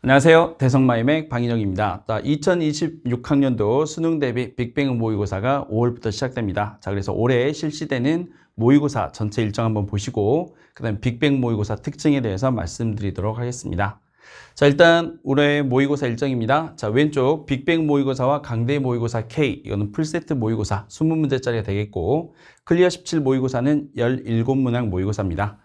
안녕하세요. 대성마이맥 방인영입니다. 2026학년도 수능 대비 빅뱅 모의고사가 5월부터 시작됩니다. 그래서 올해 실시되는 모의고사 전체 일정 한번 보시고 그 다음에 빅뱅 모의고사 특징에 대해서 말씀드리도록 하겠습니다. 일단 올해 모의고사 일정입니다. 왼쪽 빅뱅 모의고사와 강대 모의고사 K, 이거는 풀세트 모의고사 20문제짜리가 되겠고, 클리어 17 모의고사는 17문항 모의고사입니다.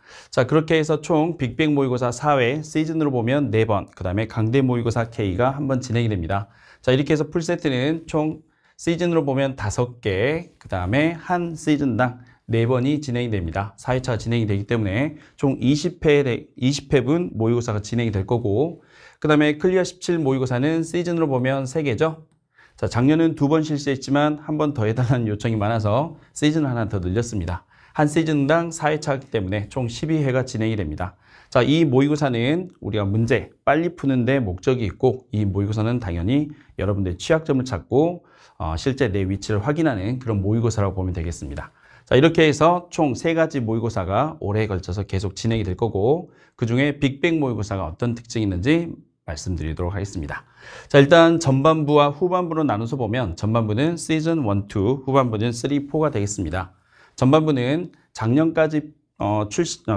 그렇게 해서 총 빅뱅 모의고사 4회, 시즌으로 보면 4번, 그 다음에 강대 모의고사 K가 한번 진행이 됩니다. 이렇게 해서 풀세트는 총 시즌으로 보면 5개, 그 다음에 한 시즌당 4번이 진행이 됩니다. 4회차가 진행이 되기 때문에 총 20회분 모의고사가 진행이 될 거고, 그 다음에 클리어 17 모의고사는 시즌으로 보면 3개죠. 작년은 2번 실시했지만 한 번 더 해달라는 요청이 많아서 시즌을 하나 더 늘렸습니다. 한 시즌당 4회차이기 때문에 총 12회가 진행이 됩니다. 이 모의고사는 우리가 문제 빨리 푸는 데 목적이 있고, 이 모의고사는 당연히 여러분들의 취약점을 찾고 실제 내 위치를 확인하는 그런 모의고사라고 보면 되겠습니다. 이렇게 해서 총 3가지 모의고사가 올해에 걸쳐서 계속 진행이 될 거고, 그 중에 빅뱅 모의고사가 어떤 특징이 있는지 말씀드리도록 하겠습니다. 일단 전반부와 후반부로 나눠서 보면 전반부는 시즌 1, 2, 후반부는 3, 4가 되겠습니다. 전반부는 작년까지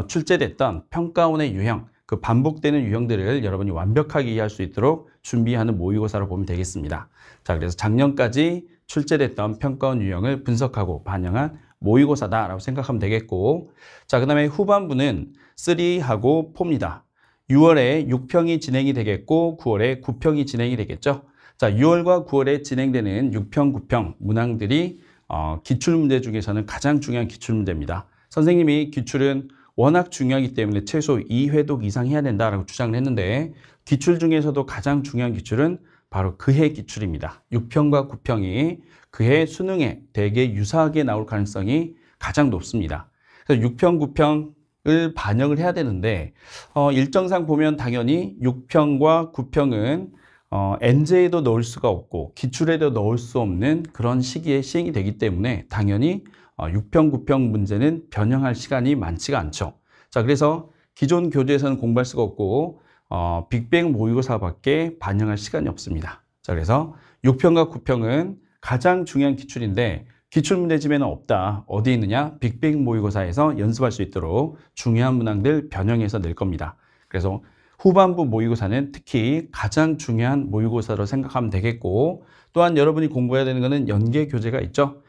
출제됐던 평가원의 유형, 그 반복되는 유형들을 여러분이 완벽하게 이해할 수 있도록 준비하는 모의고사로 보면 되겠습니다. 그래서 작년까지 출제됐던 평가원 유형을 분석하고 반영한 모의고사다라고 생각하면 되겠고, 그 다음에 후반부는 3하고 4입니다. 6월에 6평이 진행이 되겠고 9월에 9평이 진행이 되겠죠. 6월과 9월에 진행되는 6평, 9평 문항들이 기출문제 중에서는 가장 중요한 기출문제입니다. 선생님이 기출은 워낙 중요하기 때문에 최소 2회독 이상 해야 된다라고 주장을 했는데, 기출 중에서도 가장 중요한 기출은 바로 그해 기출입니다. 6평과 9평이 그해 수능에 되게 유사하게 나올 가능성이 가장 높습니다. 그래서 6평, 9평을 반영을 해야 되는데 일정상 보면 당연히 6평과 9평은 엔제에도 넣을 수가 없고 기출에도 넣을 수 없는 그런 시기에 시행이 되기 때문에 당연히 6평, 9평 문제는 변형할 시간이 많지가 않죠. 그래서 기존 교재에서는 공부할 수가 없고 빅뱅 모의고사밖에 반영할 시간이 없습니다. 그래서 6평과 9평은 가장 중요한 기출인데 기출문제집에는 없다. 어디 있느냐? 빅뱅 모의고사에서 연습할 수 있도록 중요한 문항들 변형해서 낼 겁니다. 그래서 후반부 모의고사는 특히 가장 중요한 모의고사로 생각하면 되겠고, 또한 여러분이 공부해야 되는 것은 연계 교재가 있죠.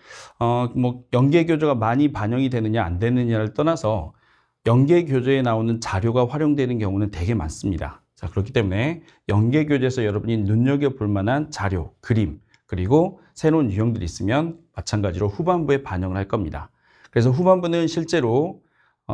연계 교재가 많이 반영이 되느냐 안 되느냐를 떠나서 연계 교재에 나오는 자료가 활용되는 경우는 되게 많습니다. 그렇기 때문에 연계 교재에서 여러분이 눈여겨볼 만한 자료, 그림, 그리고 새로운 유형들이 있으면 마찬가지로 후반부에 반영을 할 겁니다. 그래서 후반부는 실제로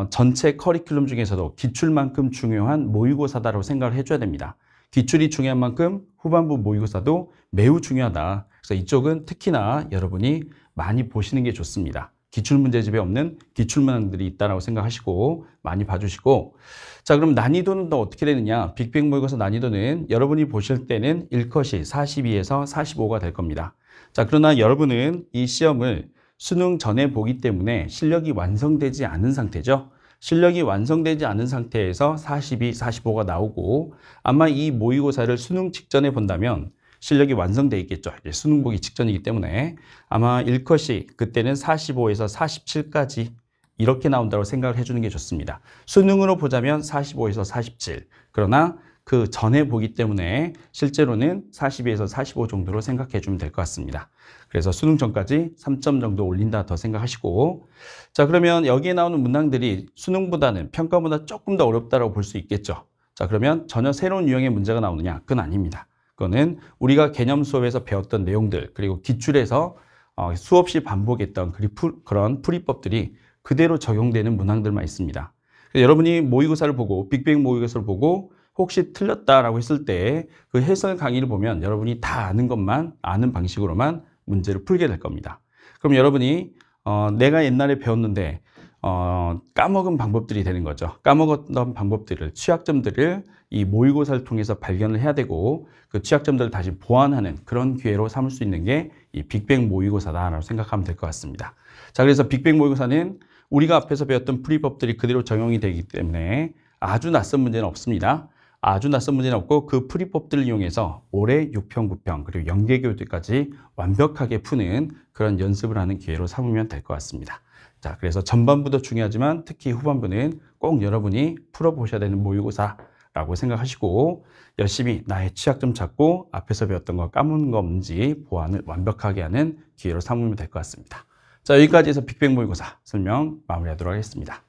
전체 커리큘럼 중에서도 기출만큼 중요한 모의고사다라고 생각을 해줘야 됩니다. 기출이 중요한 만큼 후반부 모의고사도 매우 중요하다. 그래서 이쪽은 특히나 여러분이 많이 보시는 게 좋습니다. 기출문제집에 없는 기출문항들이 있다고 생각하시고 많이 봐주시고, 그럼 난이도는 또 어떻게 되느냐? 빅뱅 모의고사 난이도는 여러분이 보실 때는 1컷이 42에서 45가 될 겁니다. 그러나 여러분은 이 시험을 수능 전에 보기 때문에 실력이 완성되지 않은 상태죠. 실력이 완성되지 않은 상태에서 42, 45가 나오고, 아마 이 모의고사를 수능 직전에 본다면 실력이 완성되어 있겠죠. 이제 수능 보기 직전이기 때문에 아마 1컷이 그때는 45에서 47까지 이렇게 나온다고 생각을 해주는 게 좋습니다. 수능으로 보자면 45에서 47. 그러나 그 전에 보기 때문에 실제로는 42에서 45 정도로 생각해 주면 될 것 같습니다. 그래서 수능 전까지 3점 정도 올린다 더 생각하시고, 그러면 여기에 나오는 문항들이 수능보다는 평가보다 조금 더 어렵다고 볼 수 있겠죠. 그러면 전혀 새로운 유형의 문제가 나오느냐? 그건 아닙니다. 그거는 우리가 개념 수업에서 배웠던 내용들, 그리고 기출에서 수없이 반복했던 그런 풀이법들이 그대로 적용되는 문항들만 있습니다. 여러분이 모의고사를 보고 빅뱅 모의고사를 보고 혹시 틀렸다라고 했을 때 그 해설 강의를 보면 여러분이 다 아는 것만 아는 방식으로만 문제를 풀게 될 겁니다. 그럼 여러분이 내가 옛날에 배웠는데 까먹은 방법들이 되는 거죠. 까먹었던 방법들을, 취약점들을 이 모의고사를 통해서 발견을 해야 되고, 그 취약점들을 다시 보완하는 그런 기회로 삼을 수 있는 게 이 빅뱅 모의고사다라고 생각하면 될 것 같습니다. 그래서 빅뱅 모의고사는 우리가 앞에서 배웠던 풀이법들이 그대로 적용이 되기 때문에 아주 낯선 문제는 없습니다. 아주 낯선 문제는 없고 그 풀이법들을 이용해서 올해 6평, 9평 그리고 연계교대까지 완벽하게 푸는 그런 연습을 하는 기회로 삼으면 될 것 같습니다. 자, 그래서 전반부도 중요하지만 특히 후반부는 꼭 여러분이 풀어보셔야 되는 모의고사라고 생각하시고 열심히 나의 취약점 찾고 앞에서 배웠던 거 까먹은 거 없는지 보완을 완벽하게 하는 기회로 삼으면 될 것 같습니다. 자, 여기까지 해서 빅뱅 모의고사 설명 마무리하도록 하겠습니다.